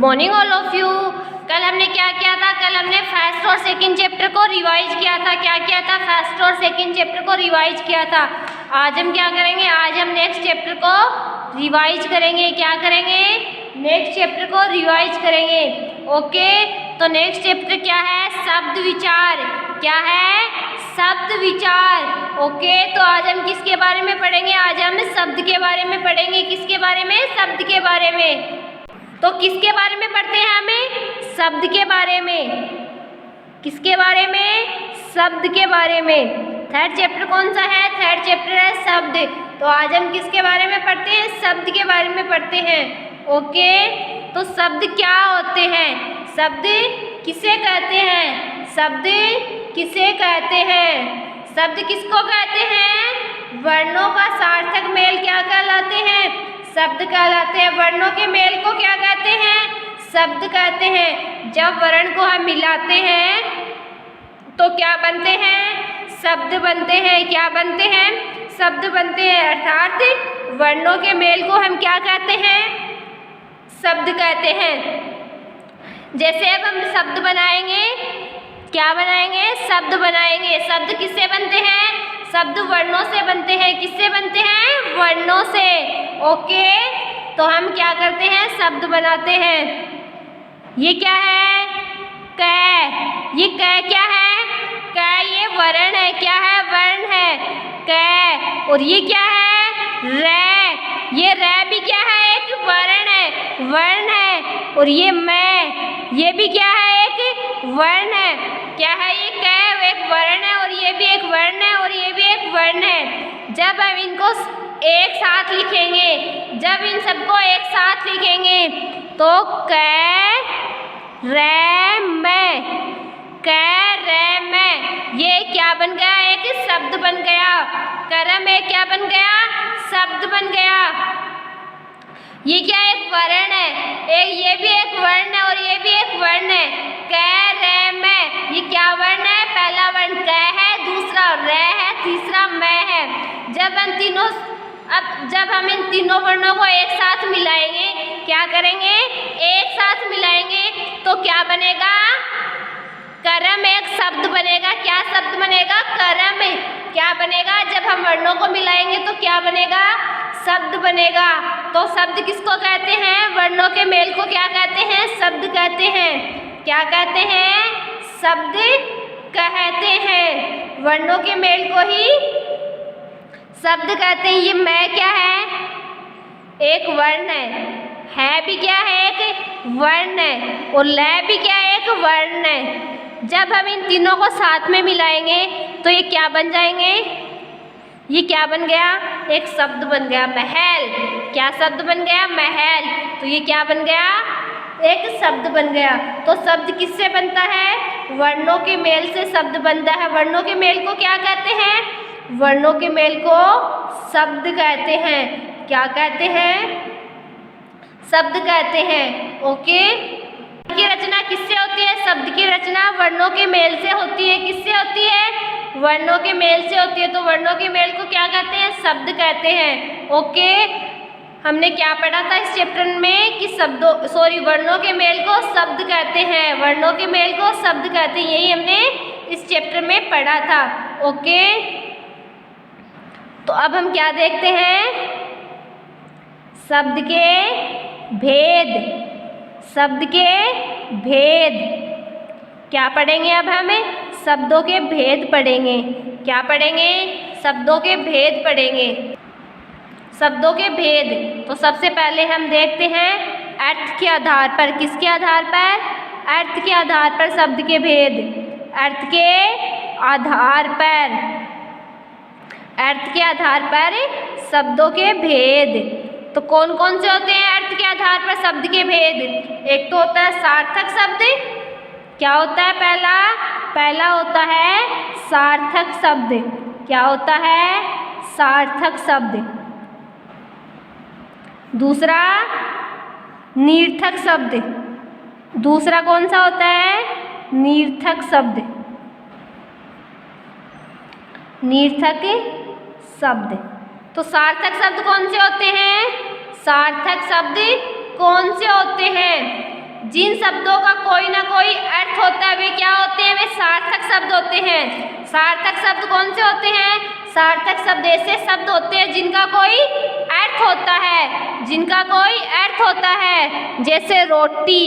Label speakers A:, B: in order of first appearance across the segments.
A: Morning all of you. कल हमने क्या किया था? कल हमने फर्स्ट और सेकंड चैप्टर को रिवाइज किया था। क्या किया था? फर्स्ट और सेकंड चैप्टर को रिवाइज किया था। आज हम क्या करेंगे? आज हम नेक्स्ट चैप्टर को रिवाइज करेंगे। क्या करेंगे? नेक्स्ट चैप्टर को रिवाइज करेंगे। ओके, तो नेक्स्ट चैप्टर क्या है? शब्द विचार। क्या है? शब्द विचार। ओके, तो आज हम किसके बारे में पढ़ेंगे? आज हम शब्द के बारे में पढ़ेंगे। किसके बारे में? शब्द के बारे में। तो किसके बारे में पढ़ते हैं? हमें शब्द के बारे में। किसके बारे में? शब्द के बारे में। थर्ड चैप्टर कौन सा है? थर्ड चैप्टर है शब्द। तो आज हम किसके बारे में पढ़ते हैं? शब्द के बारे में पढ़ते हैं। ओके, तो शब्द क्या होते हैं? शब्द किसे कहते हैं? शब्द किसे कहते हैं? शब्द किसको कहते हैं? वर्णों का सार्थक मेल क्या कहलाते हैं? शब्द कहलाते हैं। वर्णों के मेल को क्या कहते हैं? शब्द कहते हैं। जब वर्ण को हम मिलाते हैं तो क्या बनते हैं? शब्द बनते हैं। क्या बनते हैं? शब्द बनते हैं। अर्थात वर्णों के मेल को हम क्या कहते हैं? शब्द कहते हैं। जैसे अब हम शब्द बनाएंगे, क्या बनाएंगे? शब्द बनाएंगे। शब्द किससे बनते हैं? शब्द वर्णों से बनते हैं। किससे बनते हैं? वर्णों से। ओके, तो हम क्या करते हैं? शब्द बनाते हैं। ये क्या है? क। ये क क्या है? क ये वर्ण है। क्या है? वर्ण है क। और ये क्या है? रै। ये रै भी क्या है? एक वर्ण है। वर्ण है। और ये मैं, ये भी क्या है? एक वर्ण है। क्या है? ये क एक वर्ण है और ये भी एक वर्ण है और ये भी एक वर्ण है। जब हम इनको एक साथ लिखेंगे, जब इन सबको एक साथ लिखेंगे तो क रै मैं, क रै मैं, ये क्या बन गया? एक शब्द बन गया। करम में क्या बन गया? शब्द बन गया। ये क्या? एक वर्ण है। ये भी एक वर्ण है और ये भी एक वर्ण है। क रै मैं, ये क्या वर्ण है? पहला वर्ण क है, दूसरा रै है, तीसरा मैं है। जब हम इन तीनों वर्णों को एक साथ मिलाएंगे, क्या करेंगे? एक साथ मिलाएंगे तो क्या बनेगा? करम एक शब्द बनेगा। क्या शब्द बनेगा? करम। क्या बनेगा? जब हम वर्णों को मिलाएंगे तो क्या बनेगा? शब्द बनेगा। तो शब्द किसको कहते हैं? वर्णों के मेल को क्या कहते हैं? शब्द कहते हैं। क्या कहते हैं? शब्द कहते हैं। वर्णों के मेल को ही शब्द कहते हैं। ये मैं क्या है? एक वर्ण है भी क्या है? एक वर्ण है। और लै भी क्या है? एक वर्ण है। जब हम इन तीनों को साथ में मिलाएंगे तो ये क्या बन जाएंगे? ये क्या बन गया? एक शब्द बन गया, महल। क्या शब्द बन गया? महल। तो ये क्या बन गया? एक शब्द बन गया। तो शब्द किससे बनता है? वर्णों के मेल से शब्द बनता है। वर्णों के मेल को क्या कहते हैं? वर्णों के मेल को शब्द कहते हैं। क्या कहते हैं? शब्द कहते हैं। ओके, की रचना किससे होती है? शब्द की रचना वर्णों के मेल से होती है। किससे होती है? वर्णों के मेल से होती है। तो वर्णों के मेल को क्या कहते हैं? शब्द कहते हैं। ओके, हमने क्या पढ़ा था इस चैप्टर में कि वर्णों के मेल को शब्द कहते हैं। वर्णों के मेल को शब्द कहते हैं। यही हमने इस चैप्टर में पढ़ा था। ओके, तो अब हम क्या देखते हैं? शब्द के भेद। शब्द के भेद क्या पढ़ेंगे? अब हमें शब्दों के भेद पढ़ेंगे। क्या पढ़ेंगे? शब्दों के भेद पढ़ेंगे। शब्दों के भेद, तो सबसे पहले हम देखते हैं अर्थ के आधार पर। किसके आधार पर? अर्थ के आधार पर शब्द के भेद। अर्थ के आधार पर, अर्थ के आधार पर शब्दों के भेद। तो कौन कौन से होते हैं अर्थ के आधार पर शब्द के भेद? एक तो होता है सार्थक शब्द। क्या होता है? पहला होता है सार्थक शब्द। क्या होता है? सार्थक शब्द। दूसरा निर्थक शब्द। दूसरा कौन सा होता है? निर्थक शब्द। निर्थक शब्द। तो सार्थक शब्द कौन से होते हैं? सार्थक शब्द कौन से होते हैं? जिन शब्दों का कोई ना कोई अर्थ होता है वे क्या होते हैं? वे सार्थक शब्द होते हैं। सार्थक शब्द कौन से होते हैं? सार्थक शब्द ऐसे शब्द होते हैं जिनका कोई अर्थ होता है, जिनका कोई अर्थ होता है। जैसे रोटी,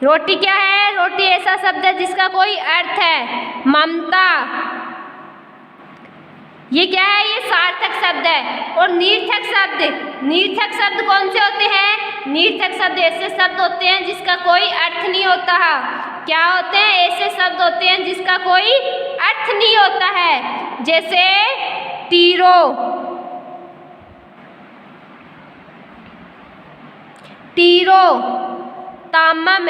A: रोटी क्या है? रोटी ऐसा शब्द है जिसका कोई अर्थ है। ममता, ये क्या है? ये सार्थक शब्द है। और निर्थक शब्द, निर्थक शब्द कौन से होते हैं? निर्थक शब्द ऐसे शब्द होते हैं जिसका कोई अर्थ नहीं होता है। क्या होते हैं? ऐसे शब्द होते हैं जिसका कोई अर्थ नहीं होता है। जैसे टीरो, टीरो, तामम,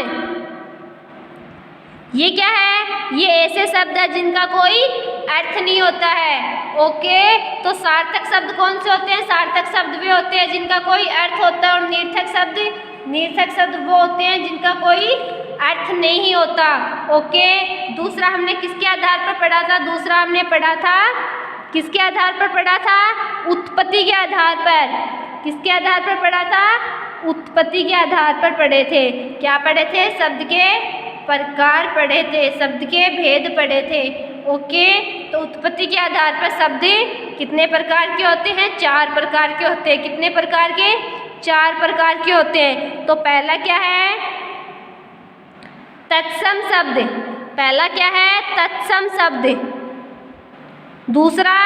A: ये क्या है? ये ऐसे शब्द है जिनका कोई अर्थ नहीं होता है। ओके, तो सार्थक शब्द कौन से होते हैं? सार्थक शब्द वे होते हैं जिनका कोई अर्थ होता है। और निर्थक शब्द, निर्थक शब्द वो होते हैं जिनका कोई अर्थ नहीं होता। ओके, दूसरा हमने किसके आधार पर पढ़ा था? दूसरा हमने पढ़ा था, किसके आधार पर पढ़ा था? उत्पत्ति के आधार पर। किसके आधार पर पढ़ा था? उत्पत्ति के आधार पर पढ़े थे। क्या पढ़े थे? शब्द के प्रकार पढ़े थे, शब्द के भेद पढ़े थे। ओके, तो उत्पत्ति के आधार पर शब्द कितने प्रकार के होते हैं? 4 प्रकार के होते हैं। कितने प्रकार के? 4 प्रकार के होते हैं। तो पहला क्या है? तत्सम शब्द। पहला क्या है? तत्सम शब्द। दूसरा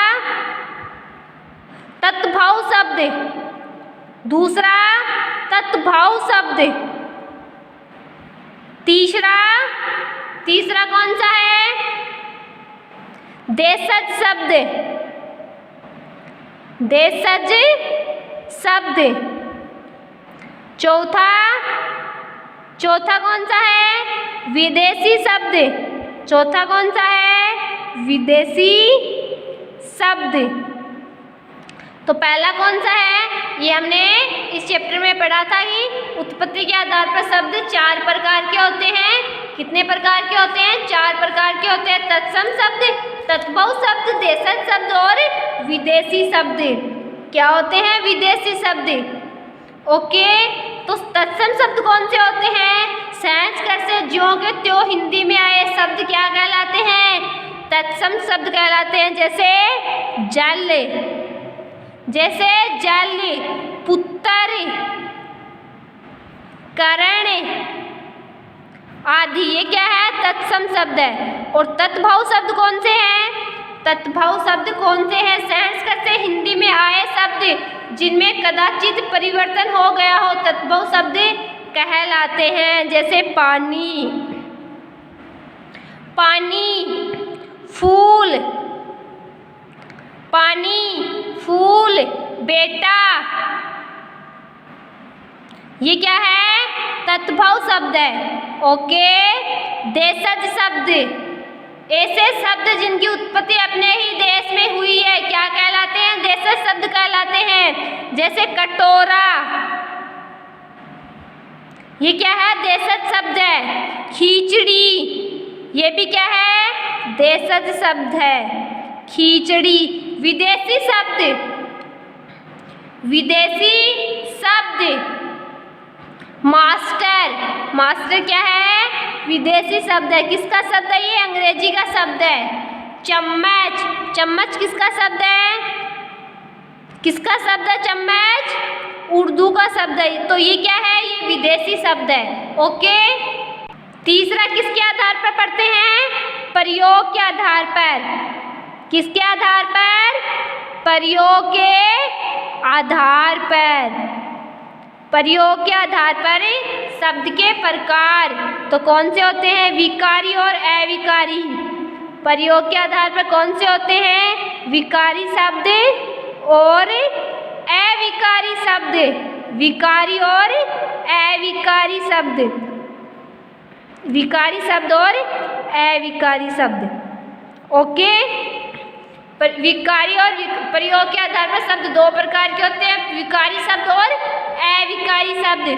A: तत्भाव शब्द। दूसरा तत्भाव शब्द। तीसरा, तीसरा कौन सा है? देशज शब्द। देशज शब्द। चौथा, चौथा कौन सा है? विदेशी शब्द। चौथा कौन सा है? विदेशी शब्द। तो पहला कौन सा है? ये हमने इस चैप्टर में पढ़ा था कि उत्पत्ति के आधार पर शब्द 4 प्रकार के होते हैं। कितने प्रकार के होते हैं? 4 प्रकार के होते हैं। तत्सम शब्द, तत्भव शब्द, देशज शब्द और विदेशी शब्द। क्या होते हैं? विदेशी शब्द। ओके, तो तत्सम शब्द कौन से होते हैं? सेंस कैसे ज्यों के त्यों हिंदी में आए शब्द क्या कहलाते हैं? तत्सम शब्द कहलाते हैं। जैसे जल, जैसे जल, पुत्र, करण आदि, ये क्या है? तत्सम शब्द है। और तत्भाव शब्द कौन से हैं? तत्भाव शब्द कौन से हैं? संस्कृत से हिंदी में आए शब्द जिनमें कदाचित परिवर्तन हो गया हो, तत्भाव शब्द कहलाते हैं। जैसे पानी, पानी, फूल, पानी, फूल, बेटा, ये क्या है? तत्भाव शब्द है। ओके, देशज शब्द, ऐसे शब्द जिनकी उत्पत्ति अपने ही देश में हुई है क्या कहलाते हैं? देशज शब्द कहलाते हैं। जैसे कटोरा, ये क्या है? देशज शब्द है। खिचड़ी, ये भी क्या है? देशज शब्द है। खिचड़ी, विदेशी शब्द, विदेशी शब्द। मास्टर, मास्टर क्या है? विदेशी शब्द है। किसका शब्द है? ये अंग्रेजी का शब्द है। चम्मच, चम्मच किसका शब्द है? किसका शब्द है चम्मच? उर्दू का शब्द है। तो ये क्या है? ये विदेशी शब्द है। ओके, तीसरा किसके आधार पर पढ़ते हैं? प्रयोग के आधार पर। किसके आधार पर? प्रयोग के आधार पर। प्रयोग के आधार पर शब्द के प्रकार तो कौन से होते हैं? विकारी और अविकारी। प्रयोग के आधार पर कौन से होते हैं? विकारी शब्द और अविकारी शब्द। विकारी और अविकारी शब्द, विकारी शब्द और अविकारी शब्द। ओके, विकारी और प्रयोग के आधार पर शब्द 2 प्रकार के होते हैं, विकारी शब्द और अविकारी शब्द।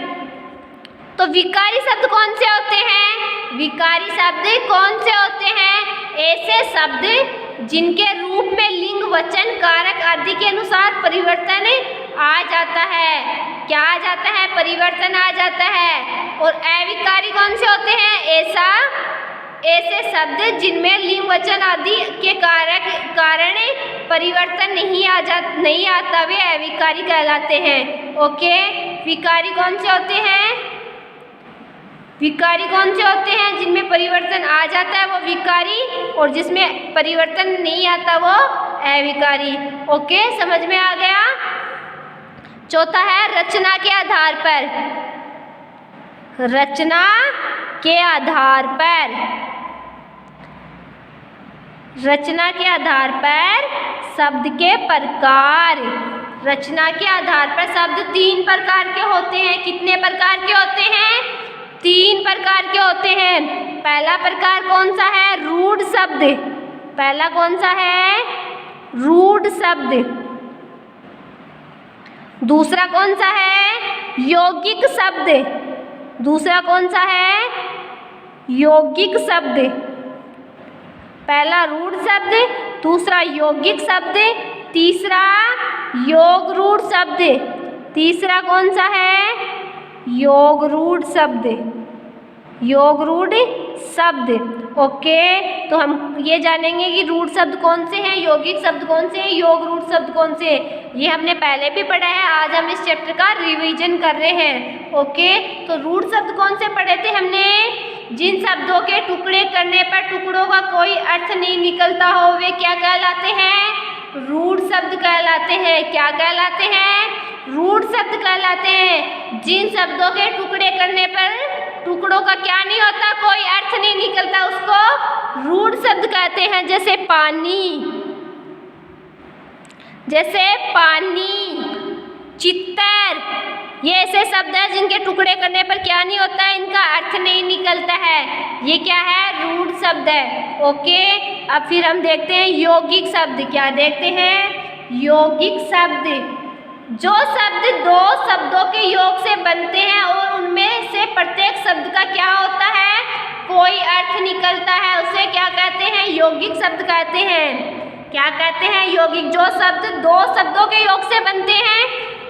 A: तो विकारी शब्द कौन से होते हैं? विकारी शब्द कौन से होते हैं? ऐसे शब्द जिनके रूप में लिंग, वचन, कारक आदि के अनुसार परिवर्तन आ जाता है। क्या आ जाता है? परिवर्तन आ जाता है। और अविकारी कौन से होते हैं? ऐसे शब्द जिनमें लिंग वचन आदि के कारण परिवर्तन नहीं आता, वे अविकारी कहलाते हैं। ओके, विकारी कौन से होते हैं? विकारी कौन से होते हैं? जिनमें परिवर्तन आ जाता है वो विकारी, और जिसमें परिवर्तन नहीं आता वो अविकारी। ओके, समझ में आ गया? चौथा है रचना के आधार पर। रचना के आधार पर, रचना के आधार पर शब्द के प्रकार। रचना के आधार पर शब्द 3 प्रकार के होते हैं। कितने प्रकार के होते हैं? 3 प्रकार के होते हैं। पहला प्रकार कौन सा है? रूढ़ शब्द। पहला कौन सा है? रूढ़ शब्द। दूसरा कौन सा है? यौगिक शब्द। दूसरा कौन सा है? यौगिक शब्द। पहला रूढ़ शब्द, दूसरा यौगिक शब्द, तीसरा योग रूढ़ शब्द। तीसरा कौन सा है? योग रूढ़ शब्द। योग रूढ़ शब्द। ओके, तो हम ये जानेंगे कि रूढ़ शब्द कौन से हैं, यौगिक शब्द कौन से हैं, योग रूढ़ शब्द कौन से हैं। ये हमने पहले भी पढ़ा है, आज हम इस चैप्टर का रिवीजन कर रहे हैं। ओके, तो रूढ़ शब्द कौन से पढ़े थे हमने? जिन शब्दों के टुकड़े करने पर टुकड़ों का कोई अर्थ नहीं निकलता हो, वे क्या कहलाते हैं? रूढ़ शब्द कहलाते हैं। क्या कहलाते हैं? रूढ़ शब्द कहलाते हैं। जिन शब्दों के टुकड़े करने पर टुकड़ों का क्या नहीं होता, कोई अर्थ नहीं निकलता, उसको रूढ़ शब्द कहते हैं। जैसे पानी, जैसे पानी, चित्तर, ये ऐसे शब्द हैं जिनके टुकड़े करने पर क्या नहीं होता है, इनका अर्थ नहीं निकलता है। ये क्या है? रूढ़ शब्द है। ओके, अब फिर हम देखते हैं यौगिक शब्द। क्या देखते हैं? यौगिक शब्द। जो शब्द 2 शब्दों के योग से बनते हैं और उनमें से प्रत्येक शब्द का क्या होता है? कोई अर्थ निकलता है, उसे क्या कहते हैं? यौगिक शब्द कहते हैं। क्या कहते हैं? यौगिक। जो शब्द 2 शब्दों के योग से बनते हैं,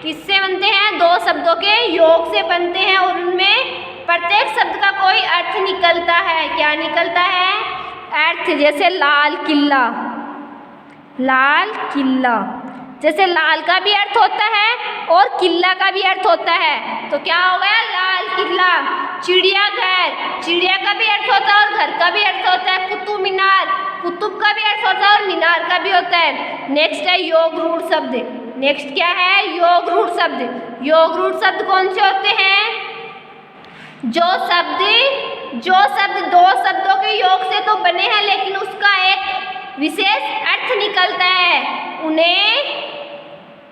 A: किससे बनते हैं? 2 शब्दों के योग से बनते हैं और उनमें प्रत्येक शब्द का कोई अर्थ निकलता है। क्या निकलता है? अर्थ। जैसे लाल किला, लाल किला। जैसे लाल का भी अर्थ होता है और किला का भी अर्थ होता है, तो क्या हो गया? लाल किला। चिड़ियाघर, चिड़िया का भी अर्थ होता है और घर का भी अर्थ होता है। कुतुब मीनार, कुतुब का भी अर्थ होता है और मीनार का भी होता है। नेक्स्ट है योग रूढ़ शब्द। नेक्स्ट क्या है? योग रूढ़ शब्द। योग रूढ़ शब्द कौन से होते हैं? जो शब्द 2 शब्दों के योग से तो बने हैं लेकिन उसका एक विशेष अर्थ निकलता है, उन्हें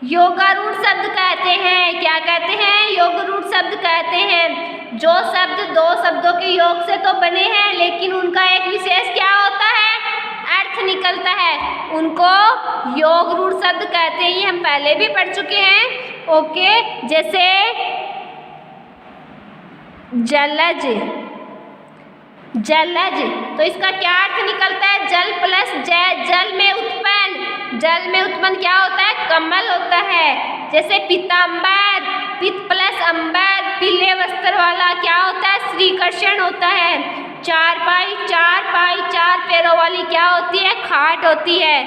A: योगारूढ़ शब्द कहते हैं। क्या कहते हैं? योगारूढ़ शब्द कहते हैं। जो शब्द 2 शब्दों के योग से तो बने हैं लेकिन उनका एक विशेष क्या होता है? अर्थ निकलता है, उनको योगारूढ़ शब्द कहते हैं। ये हम पहले भी पढ़ चुके हैं। ओके, जैसे जलज, जलज, तो इसका क्या अर्थ निकलता है? जल प्लस जय, जल में उत्पन्न। जल में उत्पन्न क्या होता है? कमल होता है। जैसे पीताम्बर, पित प्लस अंबर, पीले वस्त्र वाला, क्या होता है? श्रीकृष्ण होता है। चारपाई, 4 पैरों वाली क्या होती है? खाट होती है।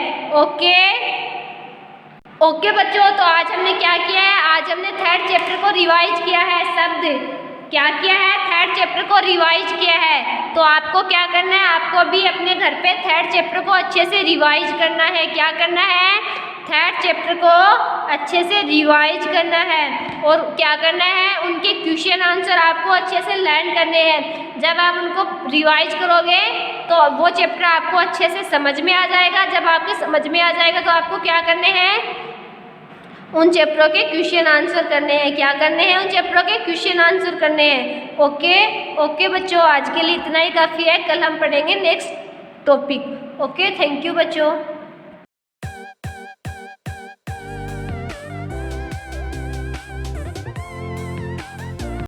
A: ओके बच्चों, तो आज हमने क्या किया है? आज हमने 3rd चैप्टर को रिवाइज किया है। शब्द क्या किया है? 3rd चैप्टर को रिवाइज किया है। तो आपको क्या करना है? आपको भी अपने घर पे 3rd चैप्टर को अच्छे से रिवाइज करना है। क्या करना है? 3rd चैप्टर को अच्छे से रिवाइज करना है। और क्या करना है? उनके क्वेश्चन आंसर आपको अच्छे से लर्न करने हैं। जब आप उनको रिवाइज करोगे तो वो चैप्टर आपको अच्छे से समझ में आ जाएगा। जब आपके समझ में आ जाएगा तो आपको क्या करने हैं? उन चैप्टरों के क्वेश्चन आंसर करने हैं। क्या करने हैं? उन चैप्टरों के क्वेश्चन आंसर करने हैं। ओके बच्चों, आज के लिए इतना ही काफ़ी है। कल हम पढ़ेंगे next topic. Okay, thank you बच्चों।